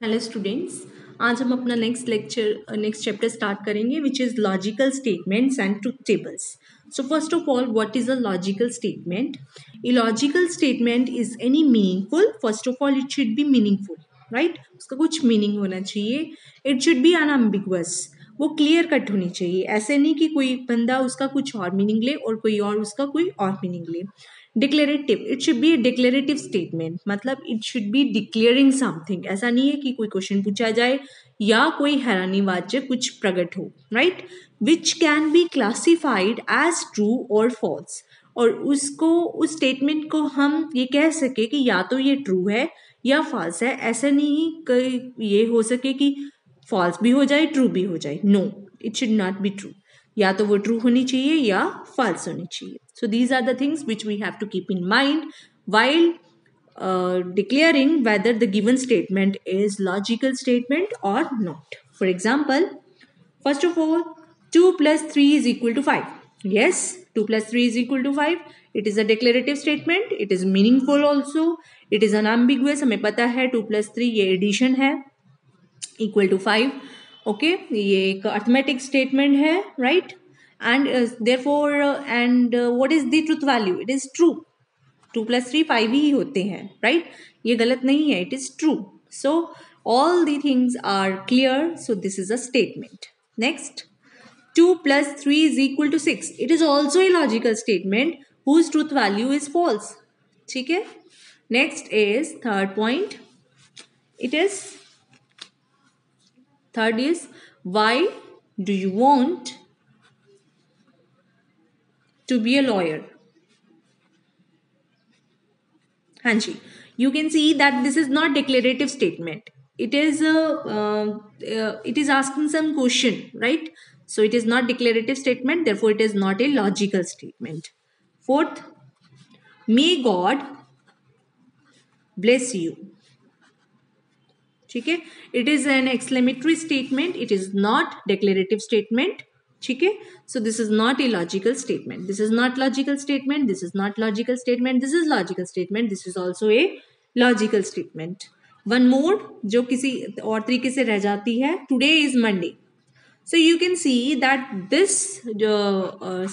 Hello students. आज हम अपना नेक्स्ट चैप्टर स्टार्ट करेंगे which is logical statements and truth tables. So first of all, what is a logical statement? A logical statement is any meaningful. First of all, it should B meaningful, right? उसका कुछ meaning होना चाहिए. It should B unambiguous. वो clear cut होनी चाहिए. ऐसे नहीं कि कोई बंदा उसका कुछ और मीनिंग ले और कोई और उसका कोई और मीनिंग ले. Declarative, it should be declarative statement, मतलब it should be declaring something. ऐसा नहीं है कि कोई क्वेश्चन पूछा जाए या कोई हैरानीवाच्य कुछ प्रकट हो, right? Which can be classified as true और फॉल्स. और उसको, उस स्टेटमेंट को हम ये कह सके कि या तो ये ट्रू है या फॉल्स है. ऐसा नहीं कि ये हो सके कि फॉल्स भी हो जाए ट्रू भी हो जाए. No, it should not be true. या तो वो ट्रू होनी चाहिए या फॉल्स होनी चाहिए. So these are the things which we have to keep in mind while declaring whether the given statement is logical statement or not. For example, first of all, 2 plus 3 is equal to 5. Yes, 2 plus 3 is equal to 5. It is a declarative statement. It is meaningful also. It is unambiguous. हमें पता है 2 plus 3 ये addition है, equal to 5. Okay, ये एक arithmetic statement है, right? And therefore and what is the truth value? It is true. 2 plus 3 5 ही होते हैं, right? ये गलत नहीं है, it is true. So all the things are clear. So this is a statement. Next, 2 plus 3 is equal to 6. It is also a logical statement whose truth value is false. ठीक है? Next is third point. Third is, why do you want to be a lawyer? Hanji, you can see that this is not declarative statement. It is asking some question, right? So it is not declarative statement. Therefore, it is not a logical statement. Fourth, may God bless you. ठीक है? It is an exclamatory statement. It is not declarative statement. ठीक है? So this is not a logical statement. This is not logical statement. This is not logical statement. This is logical statement. This is also a logical statement. One more जो किसी और तरीके से रह जाती है. Today is Monday. So you can see that this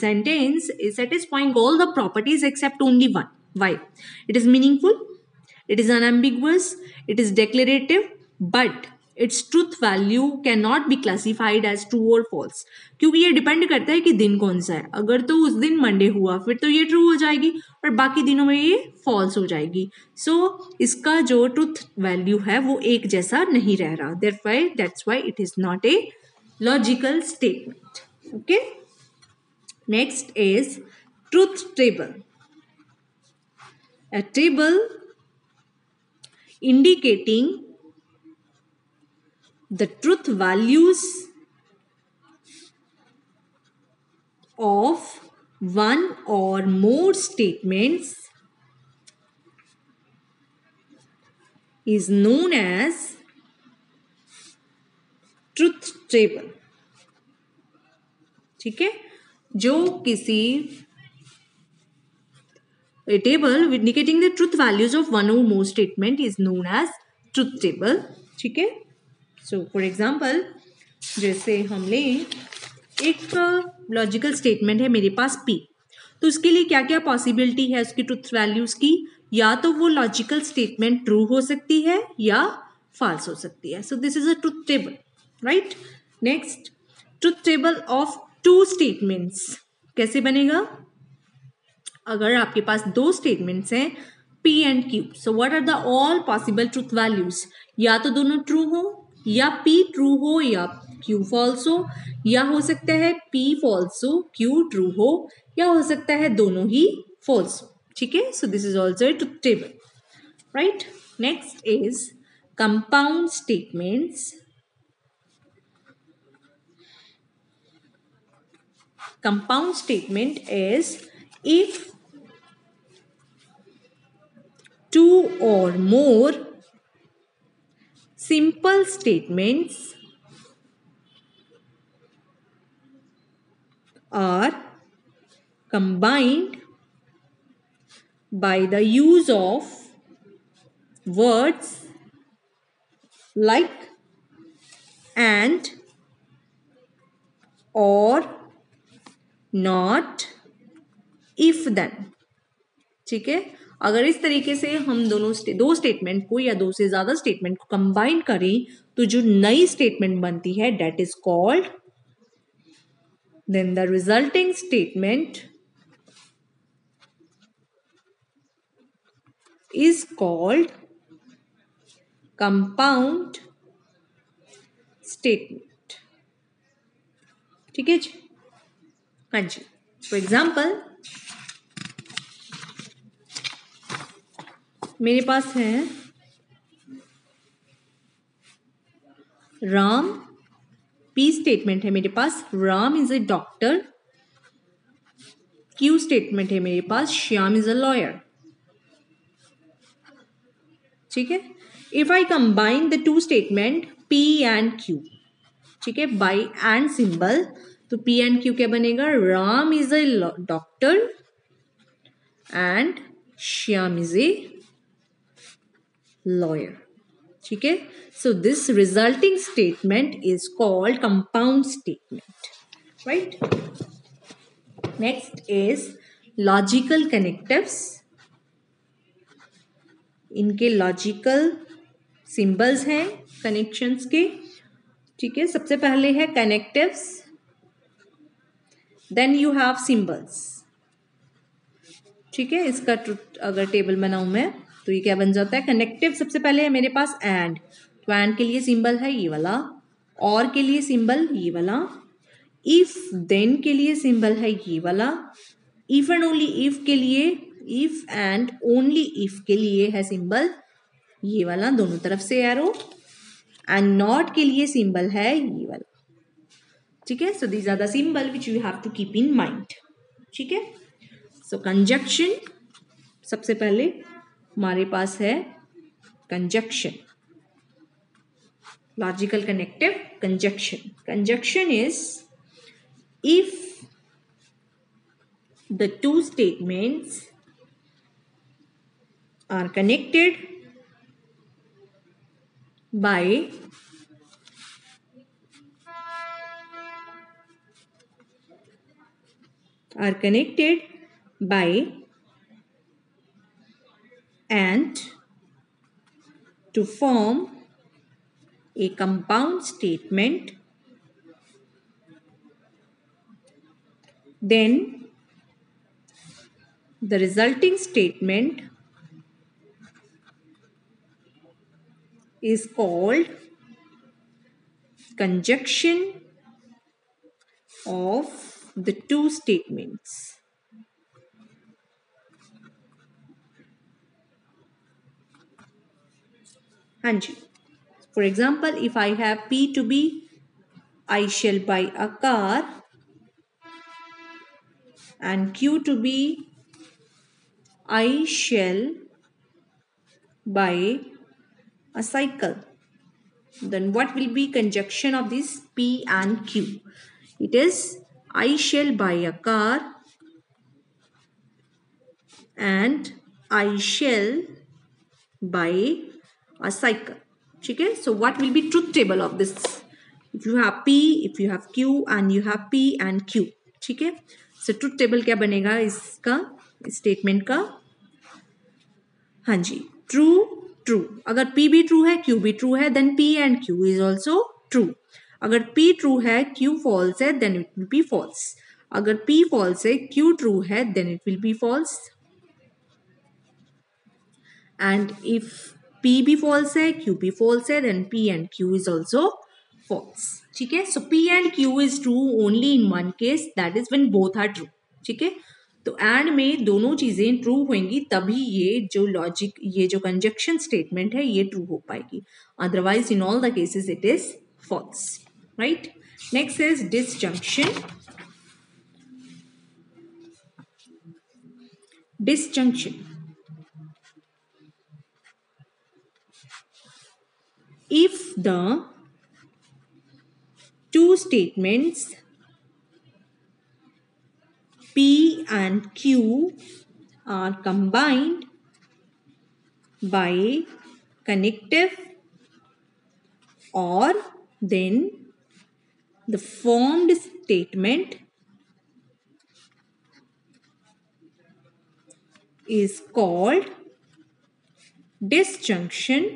sentence is satisfying all the properties except only one. Why? It is meaningful. It is unambiguous. It is declarative. But its truth value cannot be classified as true or false. क्योंकि ये depend करता है कि दिन कौन सा है. अगर तो उस दिन मंडे हुआ फिर तो ये ट्रू हो जाएगी और बाकी दिनों में ये फॉल्स हो जाएगी. सो इसका जो ट्रुथ वैल्यू है वो एक जैसा नहीं रह रहा. That's why it is not a logical statement. Okay. Next is truth table. A table indicating the truth values of one or more statements is known as truth table. ठीक है? जो किसी a table indicating the truth values of one or more statement is known as truth table. ठीक है? So for example, जैसे हम लें एक लॉजिकल स्टेटमेंट है मेरे पास P, तो उसके लिए क्या क्या पॉसिबिलिटी है उसकी ट्रुथ वैल्यूज की. या तो वो लॉजिकल स्टेटमेंट ट्रू हो सकती है या फॉल्स हो सकती है. So this is a truth table, right? Next, truth table of two statements कैसे बनेगा? अगर आपके पास दो स्टेटमेंट्स हैं P and Q, so what are the all possible truth values? या तो दोनों ट्रू हो या P ट्रू हो या Q फॉल्स हो, या हो सकता है P फॉल्स हो Q ट्रू हो, या हो सकता है दोनों ही फॉल्स हो. ठीक है? So this is also a truth table, right? Next is compound statements. Compound statement is if two or more simple statements are combined by the use of words like, and, or, not, if then। ठीक है, अगर इस तरीके से हम दो statement को या दो से ज्यादा स्टेटमेंट को कंबाइन करें तो जो नई स्टेटमेंट बनती है that is called, then the resulting statement is called compound statement. ठीक है जी, हाँ जी। फॉर एग्जाम्पल मेरे पास है राम, पी स्टेटमेंट है मेरे पास, Ram is a doctor. Q statement है मेरे पास, श्याम इज अ लॉयर। ठीक है, if I combine the two statement P and Q, ठीक है, बाई एंड सिंबल, तो पी एंड क्यू क्या बनेगा, Ram is a doctor and Shyam is a lawyer. ठीक है, so this resulting statement is called compound statement, right. Next is logical connectives. इनके logical symbols हैं connections के। ठीक है, सबसे पहले है connectives, then you have symbols. ठीक है, इसका अगर टेबल बनाऊं मैं तो ये क्या बन जाता है, कनेक्टिव सबसे पहले है मेरे पास एंड, तो एंड के लिए सिंबल है ये वाला, और के लिए सिंबल ये वाला, इफ देन के लिए सिंबल है ये वाला, इफ एंड ओनली इफ के लिए, इफ एंड ओनली इफ के लिए है सिंबल ये वाला दोनों तरफ से एरो, एंड नॉट के लिए सिंबल है ये वाला। ठीक है, so these are the symbol which you have to keep in mind. ठीक है, सो कंजक्शन सबसे पहले हमारे पास है conjunction, logical connective conjunction. Conjunction is if the two statements are connected by and to form a compound statement, then the resulting statement is called conjunction of the two statements. हाँ जी, for example, if I have P to be I shall buy a car, and Q to be I shall buy a cycle, then what will be conjunction of this P and Q? It is I shall buy a car and I shall buy a cycle. ठीक है, so what will be truth table of this? If you have P, if you have Q and you have P and Q, ठीक है, so truth table क्या बनेगा इसका, statement का, हाँ जी, ट्रू ट्रू। अगर P भी ट्रू है Q भी ट्रू है then P and Q is also true. अगर P ट्रू है Q फॉल्स है then it will be false. अगर P फॉल्स है Q ट्रू है then it will be false, and if P भी फॉल्स है Q भी फॉल्स है then P and Q is also false. ठीक है, so P and Q is true only in one case, that is when both are true. ठीक है, तो and में दोनों चीजें ट्रू होंगी तभी ये जो लॉजिक, ये जो कंजक्शन स्टेटमेंट है ये ट्रू हो पाएगी, otherwise in all the cases it is false, right. Next is disjunction. Disjunction, if the two statements P and Q are combined by connective or then the formed statement is called disjunction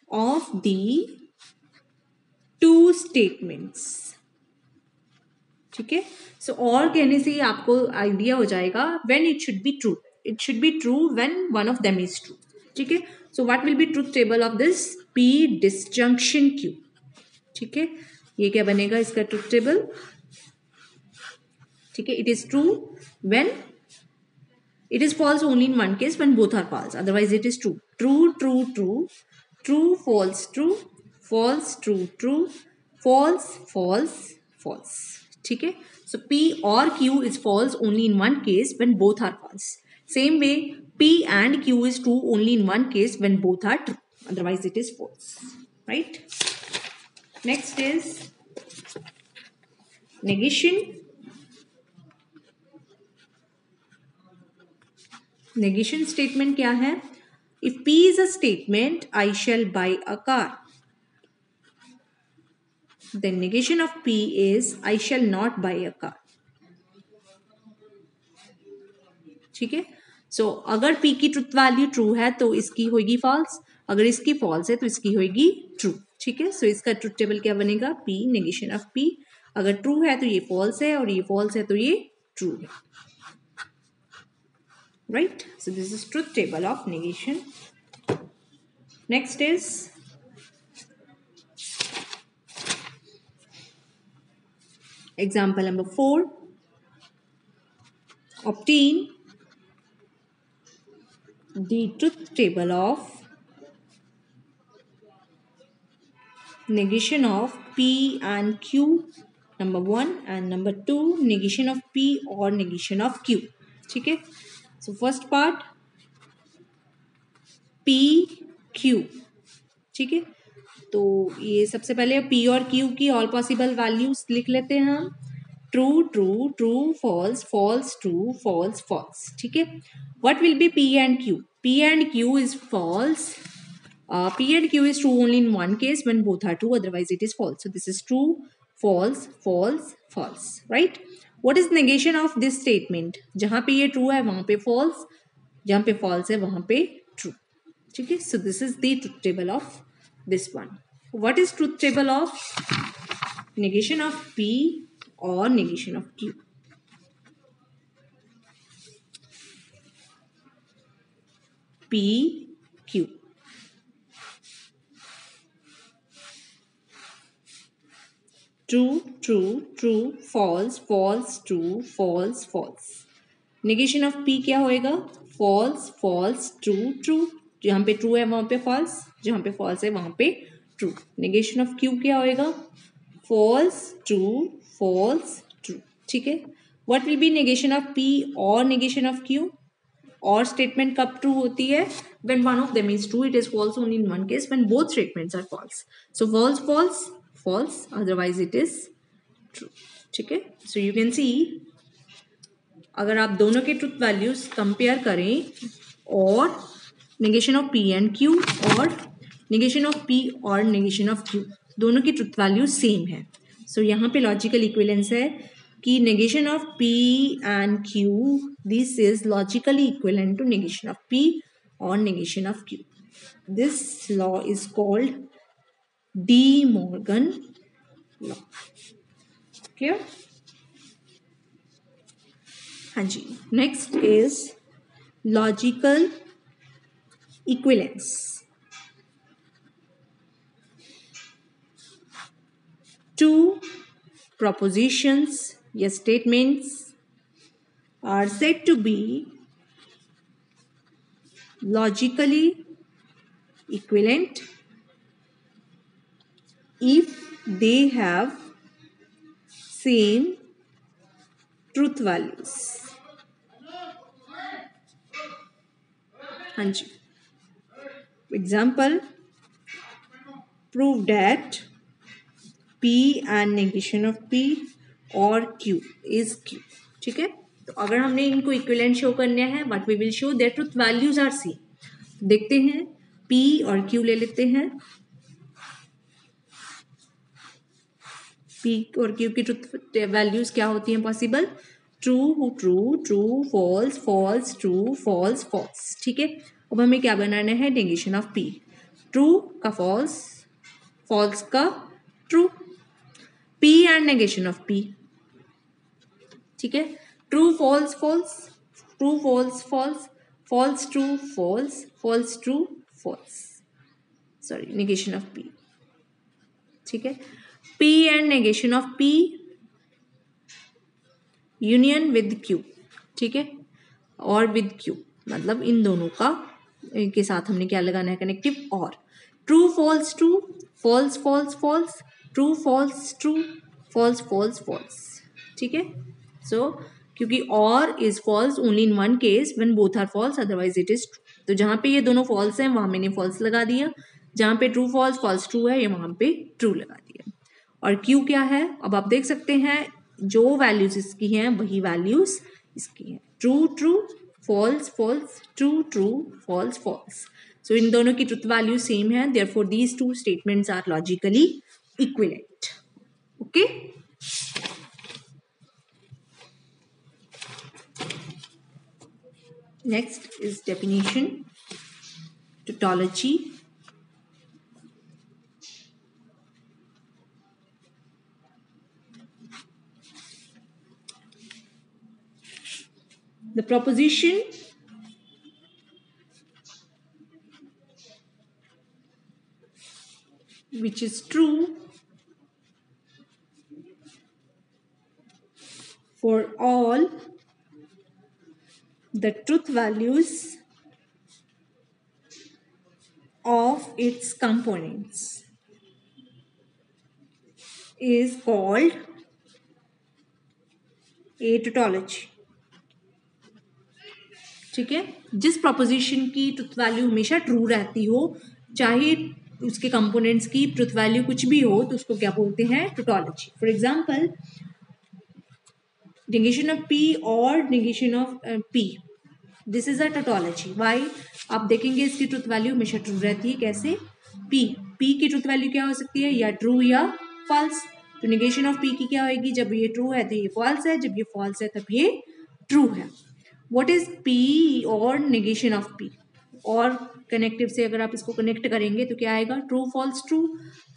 of the two statements. ठीक है, सो और कहने से ही आपको idea हो जाएगा when it should be true. It should be true when one of them is true. ठीक है, so what will B truth table of this P disjunction Q. ठीक है, ये क्या बनेगा इसका ट्रूथ टेबल. ठीक है, it is true when it is false only in one case when both are false, otherwise it is true. True, true, true, true, false, true, false, true, true, false, false, false. ठीक है, so P or Q is false only in one case when both are false. Same way P and Q is true only in one case when both are true, otherwise it is false. Right? Next is negation. Negation statement क्या है. If P is a statement I shall buy a car, then negation of P is I shall not buy a car. ठीक है, सो अगर P की truth value true है तो इसकी होगी फॉल्स, अगर इसकी फॉल्स है तो इसकी होगी ट्रू. ठीक है, सो इसका ट्रुथ टेबल क्या बनेगा. P नेगेशन ऑफ P, अगर ट्रू है तो ये फॉल्स है और ये फॉल्स है तो ये ट्रू है. Right? So this is truth table of negation. Next is example number 4. Obtain the truth table of negation of P and Q, number 1, and number 2 negation of P or negation of Q. ठीक है, so first part P Q. ठीक है, तो ये सबसे पहले P और Q की ऑल पॉसिबल वैल्यूज लिख लेते हैं हम. True true true false false true false false. ठीक है, what will be P and Q. P and Q is false. P and Q is true only in one case when both are true, otherwise it is false. So this is true, false, false, false. Right? What is negation of this statement? जहाँ पे ये true है वहाँ पे false, जहाँ पे false है वहाँ पे true. ठीक है, so this is the truth table of this one. What is truth table of negation of P or negation of Q? P Q. True, true, true, false, false, true, false, false. Negation of P क्या होएगा. False false true true, जहाँ पे true है वहाँ पे false, जहाँ पे false है वहाँ पे ट्रू. नेगेशन ऑफ Q क्या होएगा. False true false true. ठीक है, what will be negation of P और नेगेशन ऑफ Q. और स्टेटमेंट कब ट्रू होती है. when one of them is true, it is false only in one case when both statements are false. So false false false, otherwise it is true. ठीक है, so you can see अगर आप दोनों के truth values compare करें और negation of P and Q और negation of P और नेगेशन ऑफ Q दोनों की ट्रुथ वैल्यू सेम है. सो यहाँ पे लॉजिकल इक्विवेलेंस है कि negation of P and Q, this is logically equivalent to negation of P or negation of Q. This law is called De Morgan law. Clear? हाँ जी. Next is logical equivalence. Two propositions या statements are said to be logically equivalent if they have same truth values. हाँ जी. Example, prove that P and negation of P or Q is Q. ठीक है, तो अगर हमने इनको equivalent show करना है, what we will show their truth values are same. देखते हैं P और Q ले लेते हैं. पी और क्यू की ट्रुथ वैल्यूज क्या होती हैं possible? True true true false false true false false. ठीक है, अब हमें क्या बनाना है? Negation of P. ट्रू का फॉल्स, फॉल्स का true, P and negation of P. ठीक है, true false false, true false false, false true false, false true false, sorry negation of P. ठीक है, P and negation of P union with Q. ठीक है, और with Q मतलब इन दोनों का के साथ हमने क्या लगाना है? Connective or. True false true, false false false, true false true, false false false. ठीक है, सो क्योंकि or is false only in one case when both are false, otherwise it is true. तो जहां पे ये दोनों फॉल्स हैं वहां मैंने फॉल्स लगा दिया, जहां पे ट्रू फॉल्स फॉल्स ट्रू है ये वहां पे ट्रू लगा दिया। और क्यू क्या है? अब आप देख सकते हैं जो वैल्यूज इसकी हैं वही वैल्यूज इसकी हैं। True true false false, true true false false. So इन दोनों की ट्रुथ वैल्यू सेम है, therefore these two statements are logically equivalent. Okay, next is definition, tautology. The proposition which is true for all the truth values of its components is called a tautology. ठीक है, जिस proposition की truth value हमेशा true रहती हो, चाहे उसके components की ट्रुथ वैल्यू कुछ भी हो, तो उसको क्या बोलते हैं? Tautology. For example negation of P और negation of P, this is a tautology. Why? आप देखेंगे इसकी ट्रुथ वैल्यू हमेशा ट्रू रहती है। कैसे? पी, पी की ट्रुथ वैल्यू क्या हो सकती है? या ट्रू या फॉल्स। तो नेगेशन ऑफ पी की क्या होगी? जब ये ट्रू है तो ये फॉल्स है, जब ये फॉल्स है तब ये ट्रू है। व्हाट इज पी और negation of P? Or connective से अगर आप इसको कनेक्ट करेंगे तो क्या आएगा? True false true,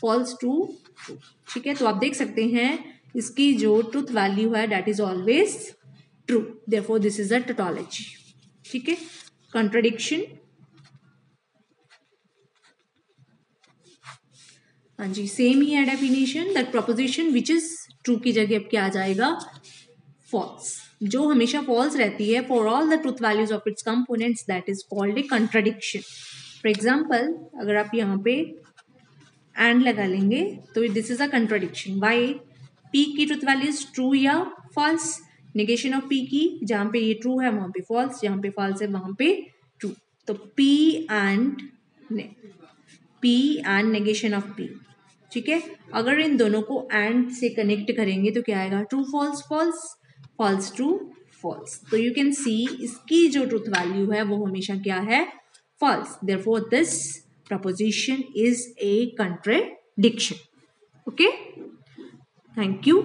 false true true. ठीक है, तो आप देख सकते हैं इसकी जो ट्रुथ वैल्यू है that is always true, therefore this is a tautology. ठीक है, कॉन्ट्रडिक्शन, हाँ जी सेम ही है definition, that proposition which is true की जगह अब क्या आ जाएगा? फॉल्स। जो हमेशा फॉल्स रहती है for all the truth values of its components, that is called a contradiction. For example अगर आप यहाँ पे एंड लगा लेंगे तो this is a contradiction. Why? P की ट्रुथ वैल्यू इज ट्रू या फॉल्स, नेगेशन ऑफ पी की जहां पे ये ट्रू है वहां पे फॉल्स, जहां पे फॉल्स है वहां पे ट्रू। तो P and negation of P. ठीक है, अगर इन दोनों को एंड से कनेक्ट करेंगे तो क्या आएगा? True false false, false true false. तो यू कैन सी इसकी जो ट्रुथ वैल्यू है वो हमेशा क्या है? False. Therefore this proposition is a contradiction. Okay, thank you.